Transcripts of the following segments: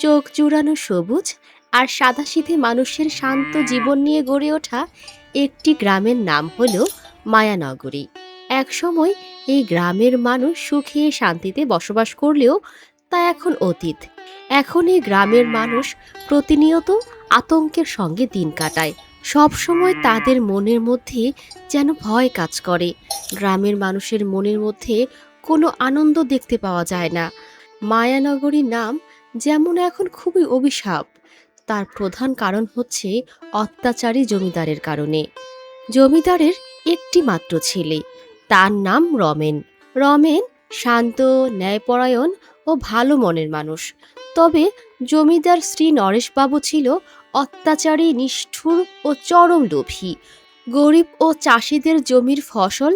চোখ জুড়ানো সবুজ আর সাদাসিধে মানুষের শান্ত জীবন নিয়ে গড়ে ওঠা একটি গ্রামের নাম হলো মায়ানগরী। একসময় এই গ্রামের মানুষ সুখে শান্তিতে বসবাস করলেও তা এখন অতীত। এখন এই গ্রামের মানুষ প্রতিনিয়ত আতঙ্কের সঙ্গে দিন কাটায়। সব সময় তাদের মনের মধ্যে যেন ভয় কাজ করে। গ্রামের মানুষের মনের মধ্যে কোনো আনন্দ দেখতে পাওয়া যায় না। মায়ানগরী নাম যেমন এখন খুবই অভিশাপ। তার প্রধান কারণ হচ্ছে অত্যাচারী জমিদারের কারণে। জমিদারের একটি মাত্র ছেলে, তার নাম রমেন। রমেন শান্ত, ন্যায়পরায়ণ ও ভালো মনের মানুষ। তবে জমিদার শ্রী নরেশবাবু ছিল অত্যাচারী, নিষ্ঠুর ও চরম লোভী। গরিব ও চাষিদের জমির ফসল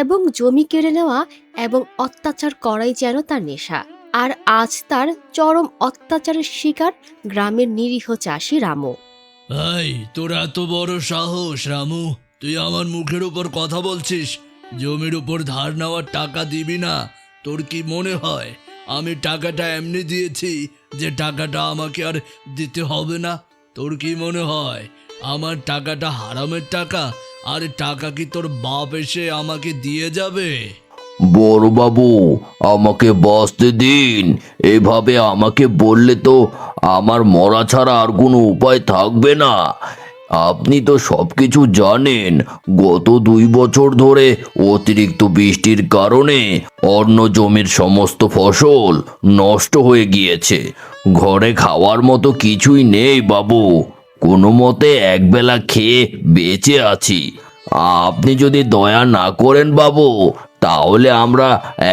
এবং জমি কেড়ে নেওয়া এবং অত্যাচার করাই যেন তার নেশা। আর আজ তার চরম অত্যাচারের শিকার গ্রামের নিরীহ চাষি রামু। এই, তোর এত বড় সাহস রামু! তুই আমার মুখের উপর কথা বলছিস? জমির উপর ধার নেওয়ার টাকা দিবি না? তোর কি মনে হয় আমি টাকাটা এমনি দিয়েছি যে টাকাটা আমাকে আর দিতে হবে না? তোর কি মনে হয় আমার টাকাটা হারামের টাকা? আর টাকা কি তোর বাপ এসে আমাকে দিয়ে যাবে? বড়বাবু, আমাকে বাঁচতে দিন। এভাবে আমাকে বললে তো আমার মরা ছাড়া আর কোনো উপায় থাকবে না। আপনি তো সবকিছু জানেন। গত 2 বছর ধরে অতিরিক্ত বৃষ্টির কারণে অন্য জমির সমস্ত ফসল নষ্ট হয়ে গিয়েছে। ঘরে খাওয়ার মতো কিছুই নেই বাবু। কোনো মতে একবেলা খেয়ে বেঁচে আছি। আপনি যদি দয়া না করেন বাবু, তাহলে আমরা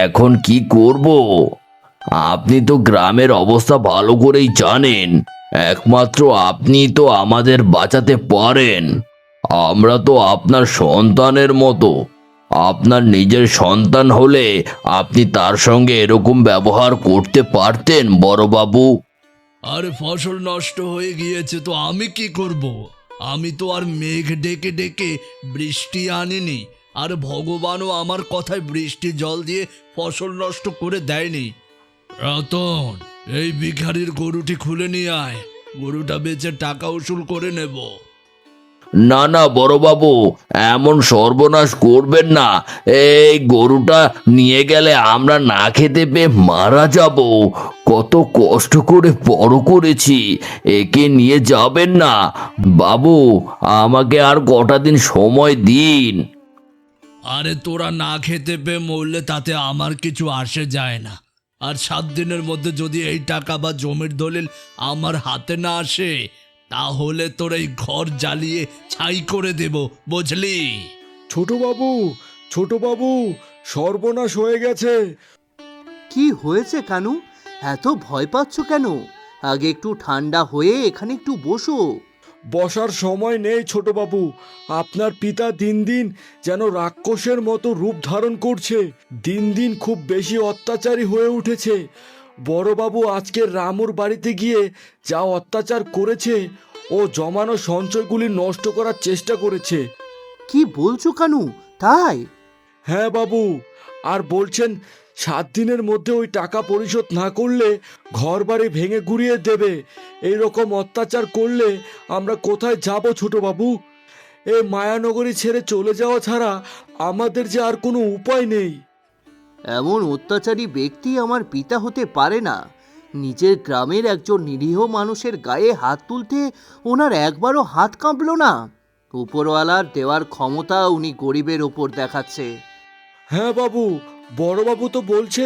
এখন কি করব? আপনি তো গ্রামের অবস্থা ভালো করেই জানেন। একমাত্র আপনি তো আমাদের বাঁচাতে পারেন। আমরা তো আপনার সন্তানের মতো। আপনার নিজের সন্তান হলে আপনি তার সঙ্গে এরকম ব্যবহার করতে পারতেন বড়বাবু? আরে ফসল নষ্ট হয়ে গিয়েছে তো আমি কি করব? আমি তো আর মেঘ ডেকে ডেকে বৃষ্টি আনিনি। আর ভগবানও আমার কথায় বৃষ্টি জল দিয়ে ফসল নষ্ট করে দেয়নি। রতন, এই ভিখারির গরুটি খুলে নিয়ে আয়। গরুটা বেচে টাকা উসুল করে নেব। না না বড়বাবু, এমন সর্বনাশ করবেন না। এই গরুটা নিয়ে গেলে আমরা না খেতে পেয়ে মারা যাব। কত কষ্ট করে বড় করেছি, একে নিয়ে যাবেন না বাবু। আমাকে আর কটা দিন সময় দিন। আরে তোরা না খেতে পেয়ে মরলে তাতে আমার কিছু আসে যায় না। আর 7 দিনের মধ্যে যদি এই টাকা বা জমির দলিল আমার হাতে না আসে, তাহলে তোর এই ঘর জ্বালিয়ে ছাই করে দেব, বুঝলি? ছোটবাবু, ছোটবাবু, সর্বনাশ হয়ে গেছে। কি হয়েছে কানু? এত ভয় পাচ্ছ কেন? আগে একটু ঠান্ডা হয়ে এখানে একটু বসো। বসার সময় নেই ছোটবাবু। আপনার পিতা দিন দিন যেন রাক্ষসের মতো রূপ ধারণ করছে। দিন দিন খুব বেশি অত্যাচারী হয়ে উঠেছে। বড়বাবু আজকে রামুর বাড়িতে গিয়ে যা অত্যাচার করেছে, ও জমানো সঞ্চয়গুলি নষ্ট করার চেষ্টা করেছে। কি বলছো কানু, তাই? হ্যাঁ বাবু, আর বলছেন 7 দিনের মধ্যে ওই টাকা পরিশোধ না করলে ঘর বাড়ি ভেঙে গুড়িয়ে দেবে। এই রকম অত্যাচার করলে আমরা কোথায় যাব ছোট বাবু? এই মায়ানগরী ছেড়ে চলে যাওয়া ছাড়া আমাদের যে আর কোনো উপায় নেই। এমন অত্যাচারী ব্যক্তি আমার পিতা হতে পারে না। নিজের গ্রামের একজন নিরীহ মানুষের গায়ে হাত তুলতে ওনার একবারও হাত কাঁপলো না। উপরওয়ালার দেওয়ার ক্ষমতা উনি গরিবের ওপর দেখাচ্ছে। হ্যাঁ বাবু, বড়বাবু তো বলছে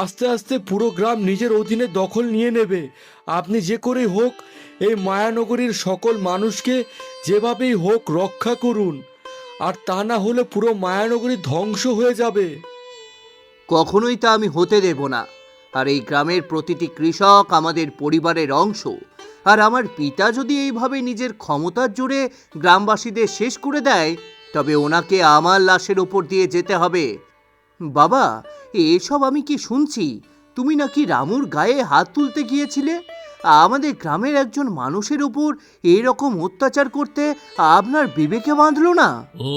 আস্তে আস্তে পুরো গ্রাম নিজের অধীনে দখল নিয়ে নেবে। আপনি যে করেই হোক এই মায়ানগরীর সকল মানুষকে যেভাবেই হোক রক্ষা করুন। আর তা না হলে পুরো মায়ানগরী ধ্বংস হয়ে যাবে। কখনোই তা আমি হতে দেব না। আর এই গ্রামের প্রতিটি কৃষক আমাদের পরিবারের অংশ। আর আমার পিতা যদি এইভাবে নিজের ক্ষমতার জোরে গ্রামবাসীদের শেষ করে দেয়, তবে ওনাকে আমার লাশের ওপর দিয়ে যেতে হবে। বাবা, এসব আমি কি শুনছি? তুমি নাকি রামুর গায়ে হাত তুলতে গিয়েছিলে। আমাদের গ্রামের একজন মানুষের উপর এরকম অত্যাচার করতে আপনার বিবেকে বাঁধলো না? ও,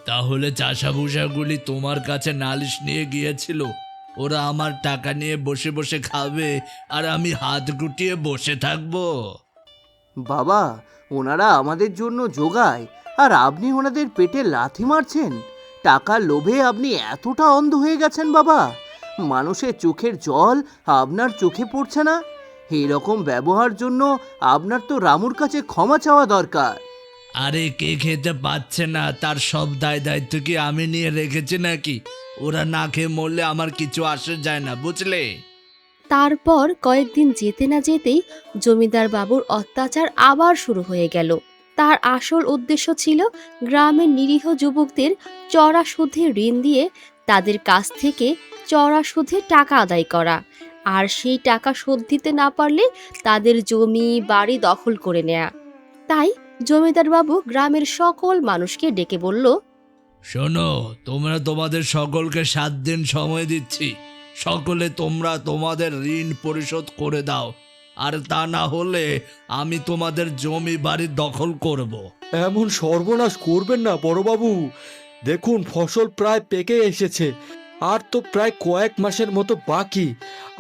তাহলে চাষাভুষাগুলি তোমার কাছে নালিশ নিয়ে গিয়েছিল? ওরা আমার টাকা নিয়ে বসে বসে খাবে আর আমি হাত গুটিয়ে বসে থাকবো? বাবা, ওনারা আমাদের জন্য জোগায় আর আপনি ওনাদের পেটে লাথি মারছেন। টাকার লোভে আপনি এতটা অন্ধ হয়ে গেছেন বাবা, মানুষের চোখের জল আপনার চোখে পড়ছে না? এইরকম ব্যবহার জন্য আপনার তো রামুর কাছে ক্ষমা চাওয়া দরকার। আরে কে খেতে পাচ্ছে না তার সব দায় দায়িত্ব কি আমি নিয়ে রেখেছি নাকি? ওরা না খেয়ে মরলে আমার কিছু আসে যায় না, বুঝলে? তারপর কয়েকদিন যেতে না যেতেই জমিদার বাবুর অত্যাচার আবার শুরু হয়ে গেল। তার আসল উদ্দেশ্য ছিল গ্রামের নিরীহ যুবকদের চড়া সুদে ঋণ দিয়ে তাদের কাছ থেকে চড়া সুদে টাকা আদায় করা, আর সেই টাকা শোধ দিতে না পারলে তাদের জমি বাড়ি দখল করে নেয়া। তাই জমিদার বাবু গ্রামের সকল মানুষকে ডেকে বলল, শোনো, তোমরা তোমাদের সকলকে 7 দিন সময় দিচ্ছি। সকলে তোমরা তোমাদের ঋণ পরিশোধ করে দাও, আর তা না হলে আমি তোমাদের জমি বাড়ি দখল করব। এমন সর্বনাশ করবেন না বড়বাবু। দেখুন, ফসল প্রায় পেকে এসেছে, আর তো প্রায় কয়েক মাসের মতো বাকি।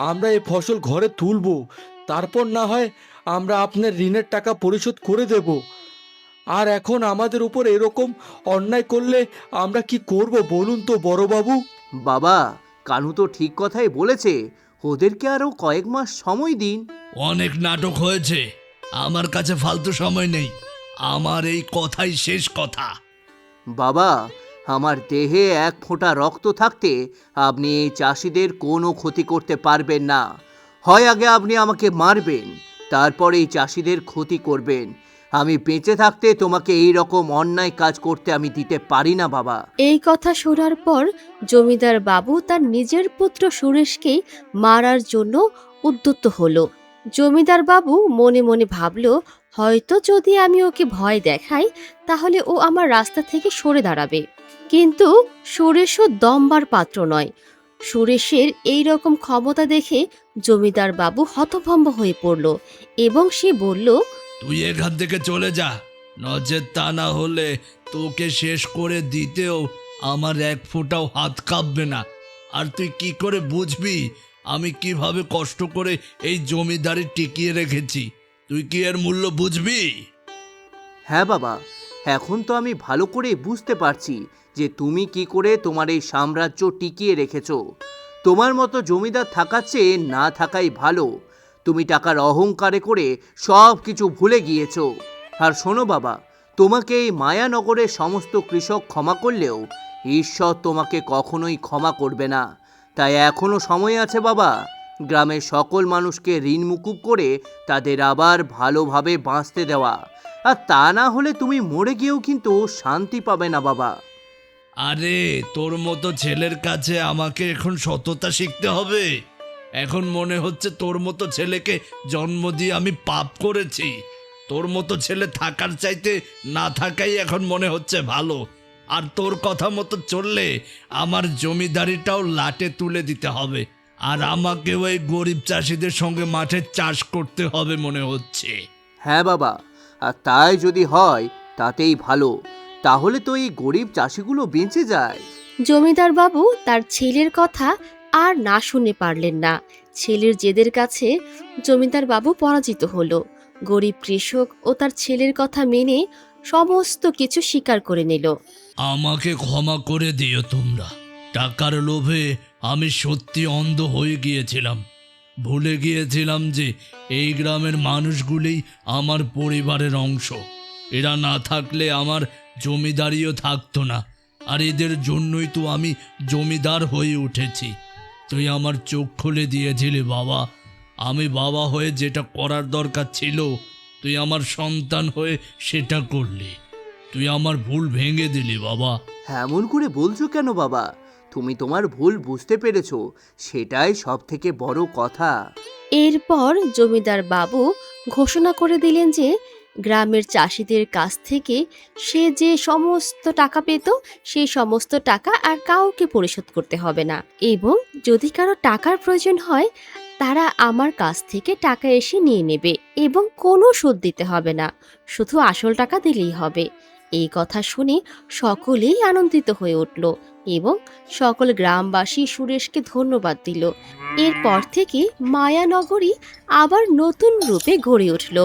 আমরা এই ফসল ঘরে তুলব, তারপর না হয় আমরা আপনার ঋণের টাকা পরিশোধ করে দেব। আর এখন আমাদের উপর এরকম অন্যায় করলে আমরা কি করব বলুন তো বড়বাবু? বাবা, কানু তো ঠিক কথাই বলেছে, ওদেরকে আরও কয়েক মাস সময় দিন। অনেক নাটক হয়েছে, আমার কাছে ফালতু সময় নেই। আমার এই কথাই শেষ কথা। বাবা, আমার দেহে এক ফোঁটা রক্ত থাকতে আপনি এই চাষিদের কোনো ক্ষতি করতে পারবেন না। হয় আগে আপনি আমাকে মারবেন, তারপর এই চাষিদের ক্ষতি করবেন। আমি বেঁচে থাকতে তোমাকে এই রকম অন্যায় কাজ করতে আমি দিতে পারি না বাবা। এই কথা শোনার পর জমিদার বাবু তার নিজের পুত্র সুরেশকেই মারার জন্য উদ্যত হলো। জমিদার বাবু মনে মনে ভাবল, হয়তো যদি আমি ওকে ভয় দেখাই তাহলে ও আমার রাস্তা থেকে সরে দাঁড়াবে। কিন্তু সুরেশও দমবার পাত্র নয়। সুরেশের এই রকম ক্ষমতা দেখে জমিদার বাবু হতভম্ব হয়ে পড়ল এবং সে বলল, তুই এখান থেকে চলে যা, নচেত তা না হলে তোকে শেষ করে দিতেও আমার এক ফোঁটাও হাত কাঁপবে না। আর তুই কি করে বুঝবি আমি কিভাবে কষ্ট করে এই জমিদারি টিকিয়ে রেখেছি? তুই কি এর মূল্য বুঝবি? হ্যাঁ বাবা, এখন তো আমি ভালো করে বুঝতে পারছি যে তুমি কি করে তোমার এই সাম্রাজ্য টিকিয়ে রেখেছো। তোমার মতো জমিদার থাকার চেয়ে না থাকাই ভালো। তুমি টাকার অহংকারে করে সব কিছু ভুলে গিয়েছো। আর শোনো বাবা, তোমাকে এই মায়ানগরের সমস্ত কৃষক ক্ষমা করলেও ঈশ্বর তোমাকে কখনোই ক্ষমা করবে না। তাই এখনো সময় আছে বাবা, গ্রামের সকল মানুষকে ঋণ মুকুব করে তাদের আবার ভালোভাবে বাঁচতে দেওয়া। আর তা না হলে তুমি মরে গিয়েও কিন্তু শান্তি পাবে না বাবা। আরে তোর মতো ছেলের কাছে আমাকে এখন সততা শিখতে হবে? এখন মনে হচ্ছে তোর মতো ছেলেকে জন্ম দিয়ে আমি পাপ করেছি। তোর মতো ছেলে থাকার চাইতে না থাকাই এখন মনে হচ্ছে ভালো। আর তোর কথা মতো চললে আমার জমিদারিটাও লাটে তুলে দিতে হবে, আর আমাকেও এই গরিব চাষিদের সঙ্গে মাঠে চাষ করতে হবে মনে হচ্ছে। হ্যাঁ বাবা, আর তাই যদি হয় তাতেই ভালো। তাহলে তো এই গরিব চাষিগুলো বেঁচে যায়। জমিদার বাবু তার ছেলের কথা আর না শুনে পারলেন না। ছেলের জেদের কাছে জমিদার বাবু পরাজিত হলো। গরিব কৃষক ও তার ছেলের কথা মেনে সমস্ত কিছু স্বীকার করে নিল। আমাকে ক্ষমা করে দিও তোমরা। টাকার লোভে আমি সত্যি অন্ধ হয়ে গিয়েছিলাম। ভুলে গিয়েছিলাম যে এই গ্রামের মানুষগুলোই আমার পরিবারের অংশ। এরা না থাকলে আমার জমিদারিও থাকতো না, আর এদের জন্যই তো আমি জমিদার হয়ে উঠেছি। তুই আমার চোখ খুলে দিয়েছিলি বাবা। আমি বাবা হয়ে যেটা করার দরকার ছিল তুই আমার সন্তান হয়ে সেটা করলি। তুই আমার ভুল ভেঙে দিলি বাবা। এমন করে বলছো কেন বাবা? তুমি তোমার ভুল বুঝতে পেরেছো, সেটাই সব থেকে বড় কথা। এরপর জমিদার বাবু ঘোষণা করে দিলেন যে গ্রামের চাষিদের কাছ থেকে সে যে সমস্ত টাকা পেত সেই সমস্ত টাকা আর কাউকে পরিশোধ করতে হবে না, এবং যদি কারো টাকার প্রয়োজন হয় তারা আমার কাছ থেকে টাকা এসে নিয়ে নেবে এবং কোনো সুদ দিতে হবে না, শুধু আসল টাকা দিলেই হবে। এই কথা শুনে সকলেই আনন্দিত হয়ে উঠল এবং সকল গ্রামবাসী সুরেশকে ধন্যবাদ দিল। এরপর থেকে মায়ানগরী আবার নতুন রূপে গড়ে উঠল।